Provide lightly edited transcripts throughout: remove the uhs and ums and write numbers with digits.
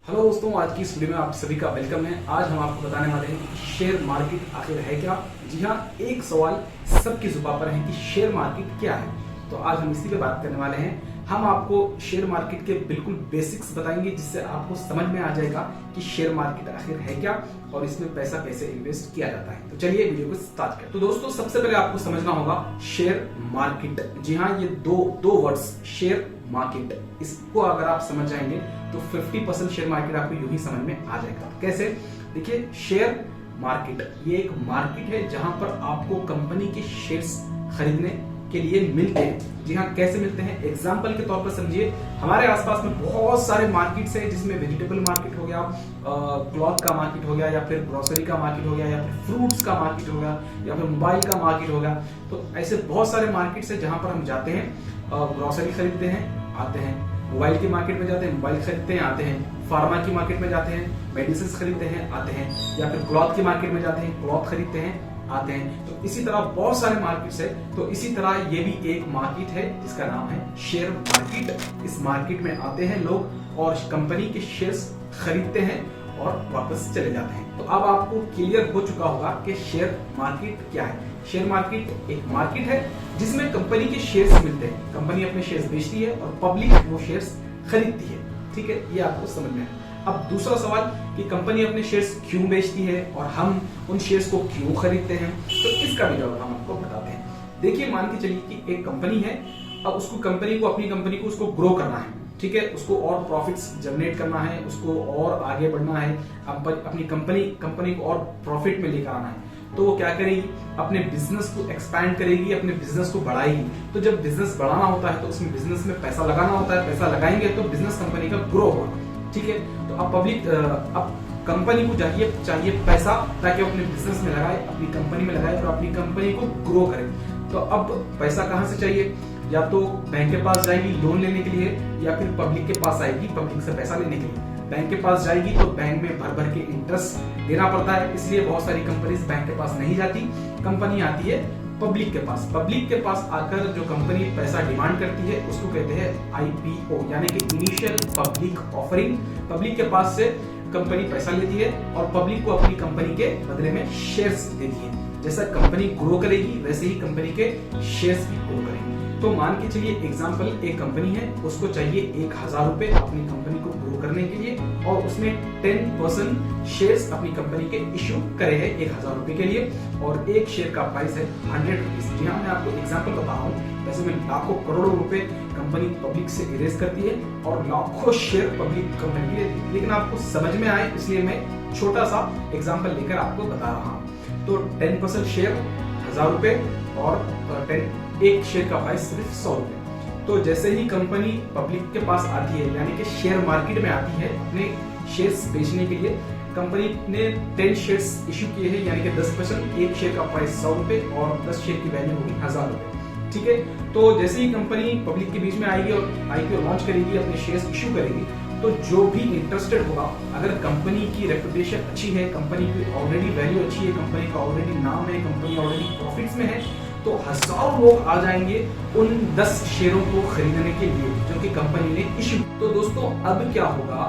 Hello दोस्तों, आज की इस वीडियो में आप सभी का वेलकम है। आज हम आपको बताने वाले हैं कि शेयर मार्केट आखिर है क्या। जी हाँ, एक सवाल सबकी जुबान पर है कि शेयर मार्केट क्या है। तो आज हम इसी पे बात करने वाले हैं। हम आपको शेयर मार्केट के बिल्कुल बेसिक्स बताएंगे, जिससे आपको समझ में आ जाएगा कि शेयर मार्केट आखिर है क्या और इसमें पैसा कैसे इन्वेस्ट किया जाता है। तो चलिए वीडियो को स्टार्ट करें। तो दोस्तों, सबसे पहले आपको समझना होगा शेयर मार्केट। जी हाँ, ये दो वर्ड्स, शेयर मार्केट, इसको अगर आप समझ जाएंगे तो 50% शेयर मार्केट आपको यूं ही समझ में आ जाएगा। कैसे? देखिए, शेयर मार्केट ये एक मार्केट है जहां पर आपको कंपनी के शेयर्स खरीदने के लिए मिलते हैं। जी हाँ, कैसे मिलते हैं? एग्जांपल के तौर पर समझिए, हमारे आसपास में बहुत सारे मार्केट्स हैं, जिसमें वेजिटेबल मार्केट हो गया, क्लॉथ का मार्केट हो गया, या फिर ग्रोसरी का मार्केट हो गया, या फिर फ्रूट्स का मार्केट हो गया, या फिर मोबाइल का मार्केट हो गया। तो ऐसे बहुत सारे मार्केट्स हैं जहां पर हम जाते हैं, ग्रोसरी खरीदते हैं, आते हैं, मोबाइल की मार्केट में जाते हैं, मोबाइल खरीदते हैं, आते हैं, फार्मा की मार्केट में जाते हैं, मेडिसिन खरीदते हैं, आते हैं, या फिर क्लॉथ की मार्केट में जाते हैं, क्लॉथ खरीदते हैं, आते हैं। तो इसी तरह बहुत सारे मार्केट्स है। तो इसी तरह ये भी एक मार्केट है जिसका नाम है शेयर मार्केट। इस मार्केट में आते हैं लोग और कंपनी के शेयर्स खरीदते हैं और वापस चले जाते हैं। तो अब आपको क्लियर हो चुका होगा कि शेयर मार्केट क्या है। शेयर मार्केट एक मार्केट है जिसमें कंपनी के शेयर्स मिलते हैं। कंपनी अपने शेयर्स बेचती है और पब्लिक वो शेयर्स खरीदती है। ठीक है, ये आपको समझ में आया। अब दूसरा सवाल कि कंपनी अपने शेयर्स क्यों बेचती है और हम उन शेयर्स को क्यों खरीदते हैं, तो इसका भी जवाब हम आपको बताते हैं। देखिए, मान के चलिए कि एक कंपनी है, अब उसको अपनी कंपनी को उसको ग्रो करना है। ठीक है, उसको और प्रॉफिट्स जनरेट करना है, उसको और आगे बढ़ना है, अपनी कंपनी को और प्रॉफिट में लेकर आना है। तो वो क्या करेगी? अपने बिजनेस को एक्सपैंड करेगी, अपने बिजनेस को बढ़ाएगी। तो जब बिजनेस बढ़ाना होता है तो उसमें बिजनेस में पैसा लगाना होता है। पैसा लगाएंगे तो बिजनेस कंपनी का ग्रो होगा। ठीक है, तो अब कंपनी को चाहिए पैसा, ताकि अपने बिजनेस में लगाए, अपनी कंपनी में लगाए और अपनी कंपनी को ग्रो करे। तो अब पैसा कहां से चाहिए? या तो बैंक के पास जाएगी लोन लेने के लिए, या फिर पब्लिक के पास आएगी पब्लिक से पैसा लेने के लिए। बैंक के पास जाएगी तो बैंक में भर भर के इंटरेस्ट देना पड़ता है, इसलिए बहुत सारी कंपनीज बैंक के पास नहीं जाती। कंपनी आती है पब्लिक के पास। पब्लिक के पास आकर जो कंपनी पैसा डिमांड करती है उसको कहते हैं IPO, यानी कि इनिशियल पब्लिक ऑफरिंग। पब्लिक के पास से कंपनी पैसा लेती है और पब्लिक को अपनी कंपनी के बदले में शेयर्स देती है। जैसा कंपनी ग्रो करेगी वैसे ही कंपनी के शेयर्स भी ग्रो करेंगे। तो मान के चलिए एग्जांपल, एक कंपनी है, उसको चाहिए 1000 रुपए अपनी कंपनी को ग्रो करने के लिए, और उसने 10% शेयर्स अपनी कंपनी के इश्यू करे हैं 1000 रुपए के लिए, और एक शेयर का प्राइस है 100 रुपीज। जी हाँ, मैं आपको एग्जांपल बता रहा हूँ। वैसे में लाखों करोड़ों रुपए कंपनी पब्लिक से इरेज करती है और लाखों शेयर पब्लिक कंपनी लेती है, लेकिन आपको समझ में आए इसलिए मैं छोटा सा एग्जाम्पल लेकर आपको बता रहा हूँ। तो 10% शेयर 1000 रुपए और एक शेयर का प्राइस सिर्फ 100 रुपए। तो जैसे ही कंपनी पब्लिक के पास आती है, यानी कि शेयर मार्केट में आती है अपने शेयर्स बेचने के लिए, कंपनी ने 10 शेयर्स इश्यू किए हैं, यानी कि 10%, एक शेयर का प्राइस 100 रुपए और 10 शेयर की वैल्यू होगी 1000 रुपए। ठीक है, तो जैसे ही कंपनी पब्लिक के बीच में आएगी और IPO लॉन्च करेगी, अपने शेयर्स इश्यू करेगी, तो जो भी इंटरेस्टेड होगा, अगर कंपनी की रेपुटेशन अच्छी है, कंपनी की ऑलरेडी वैल्यू अच्छी है, कंपनी का ऑलरेडी नाम है, कंपनी ऑलरेडी प्रॉफिट्स में है, तो हजारों लोग आ जाएंगे उन 10 शेयरों को खरीदने के लिए जो कि कंपनी ने इश्यू। तो दोस्तों, अब क्या होगा?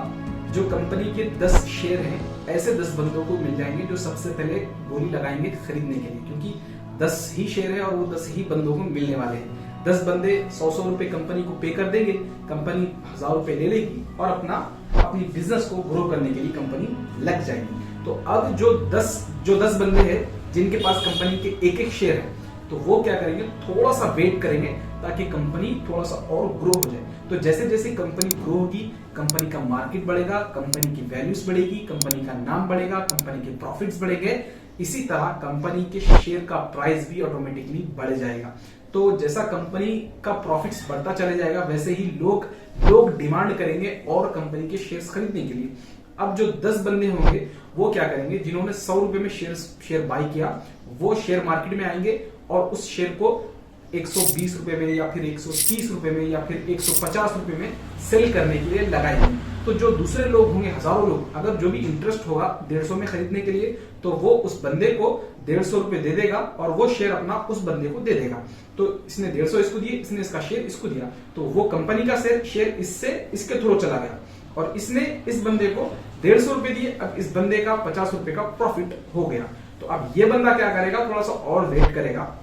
जो कंपनी के 10 शेयर हैं, ऐसे 10 बंदों को मिल जाएंगे जो सबसे पहले बोली लगाएंगे खरीदने के लिए, क्योंकि 10 ही शेयर है और वो 10 ही बंदों को मिलने वाले हैं। 10 बंदे 100 रुपए कंपनी को पे कर देंगे, कंपनी 1000 रुपए ले लेगी और अपनी बिजनेस को ग्रो करने के लिए कंपनी लग जाएगी। तो अब जो 10 बंदे हैं जिनके पास कंपनी के एक शेयर है, तो वो क्या करेंगे? थोड़ा सा वेट करेंगे ताकि कंपनी थोड़ा सा और ग्रो हो जाए। तो जैसे जैसे कंपनी ग्रो होगी, कंपनी का मार्केट बढ़ेगा, कंपनी की वैल्यूज बढ़ेगी, कंपनी का नाम बढ़ेगा, कंपनी के प्रॉफिट्स बढ़ेंगे। इसी तरह कंपनी के शेयर का प्राइस भी ऑटोमेटिकली बढ़ जाएगा। तो जैसा कंपनी का प्रॉफिट्स बढ़ता चले जाएगा, वैसे ही लोग डिमांड करेंगे और कंपनी के शेयर्स खरीदने के लिए। अब जो 10 बंदे होंगे वो क्या करेंगे? जिन्होंने 100 रुपए में शेयर बाय किया, वो शेयर मार्केट में आएंगे और उस शेयर को 120 रुपए में, या फिर 130 रुपए में, या फिर 150 रुपए में सेल करने के लिए लगाएंगे। तो जो दूसरे लोग होंगे, हजारों लोग, अगर जो भी इंटरेस्ट होगा 150 में खरीदने के लिए, तो वो उस बंदे को 150 रुपए दे देगा और वो शेयर अपना उस बंदे को दे देगा। तो इसने 150 इसको दिए, इसने इसका शेयर इसको दिया, तो वो कंपनी का शेयर इसके थ्रू चला गया और इसने इस बंदे को 150 रुपए दिए, अब इस बंदे का 50 रुपए का प्रॉफिट हो गया। तो अब ये बंदा क्या करेगा, थोड़ा सा और वेट करेगा,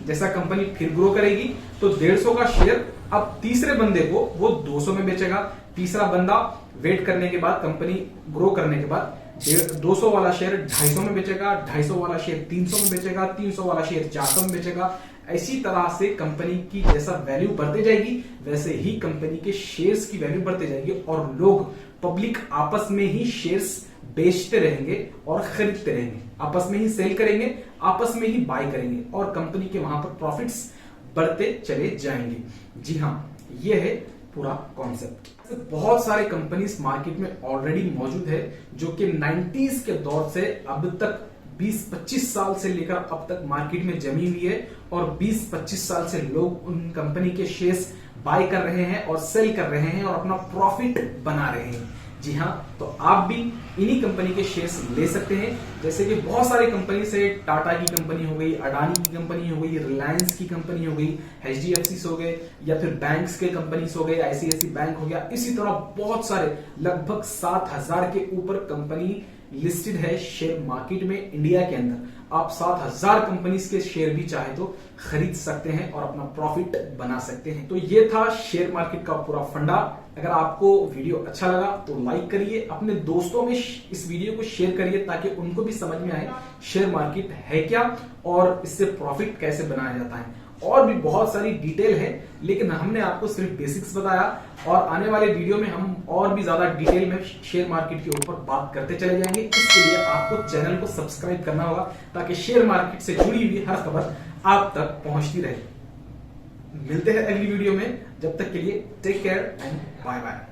जैसा कंपनी फिर ग्रो करेगी तो 150 का शेयर अब तीसरे बंदे को वो 200 में बेचेगा। तीसरा बंदा वेट करने के बाद, कंपनी ग्रो करने के बाद 200 वाला शेयर 250 में बेचेगा, 250 वाला शेयर 300 में बेचेगा, 300 वाला शेयर 400 में बेचेगा। इसी तरह से कंपनी की जैसा वैल्यू बढ़ती जाएगी वैसे ही कंपनी के शेयर्स की वैल्यू बढ़ती जाएगी और लोग, पब्लिक आपस में ही शेयर्स बेचते रहेंगे और खरीदते रहेंगे, आपस में ही सेल करेंगे, आपस में ही बाय करेंगे और कंपनी के वहां पर प्रॉफिट्स बढ़ते चले जाएंगे। जी हाँ, ये है पूरा कॉन्सेप्ट। बहुत सारे कंपनीज मार्केट में ऑलरेडी मौजूद है जो कि 90s के दौर से अब तक 20-25 साल से लेकर अब तक मार्केट में जमी हुई है और 20-25 साल से लोग उन कंपनी के शेयर्स बाय कर रहे हैं और सेल कर रहे हैं और अपना प्रॉफिट बना रहे हैं। जी हाँ, तो आप भी इन्हीं कंपनी के शेयर्स ले सकते हैं। जैसे कि बहुत सारी कंपनी से, टाटा की कंपनी हो गई, अडानी की कंपनी हो गई, रिलायंस की कंपनी हो गई, HDFC हो गए, या फिर बैंक्स के कंपनीज हो गए, ICICI बैंक हो गया। इसी तरह बहुत सारे, लगभग 7000 के ऊपर कंपनी लिस्टेड है शेयर मार्केट में इंडिया के अंदर। आप 7000 कंपनीज के शेयर भी चाहे तो खरीद सकते हैं और अपना प्रॉफिट बना सकते हैं। तो ये था शेयर मार्केट का पूरा फंडा। अगर आपको वीडियो अच्छा लगा तो लाइक करिए, अपने दोस्तों में इस वीडियो को शेयर करिए ताकि उनको भी समझ में आए शेयर मार्केट है क्या और इससे प्रॉफिट कैसे बनाया जाता है। और भी बहुत सारी डिटेल है, लेकिन हमने आपको सिर्फ बेसिक्स बताया और आने वाले वीडियो में हम और भी ज्यादा डिटेल में शेयर मार्केट के ऊपर बात करते चले जाएंगे। इसके लिए आपको चैनल को सब्सक्राइब करना होगा ताकि शेयर मार्केट से जुड़ी हुई हर खबर आप तक पहुंचती रहे। मिलते हैं अगली वीडियो में, जब तक के लिए take care and bye bye.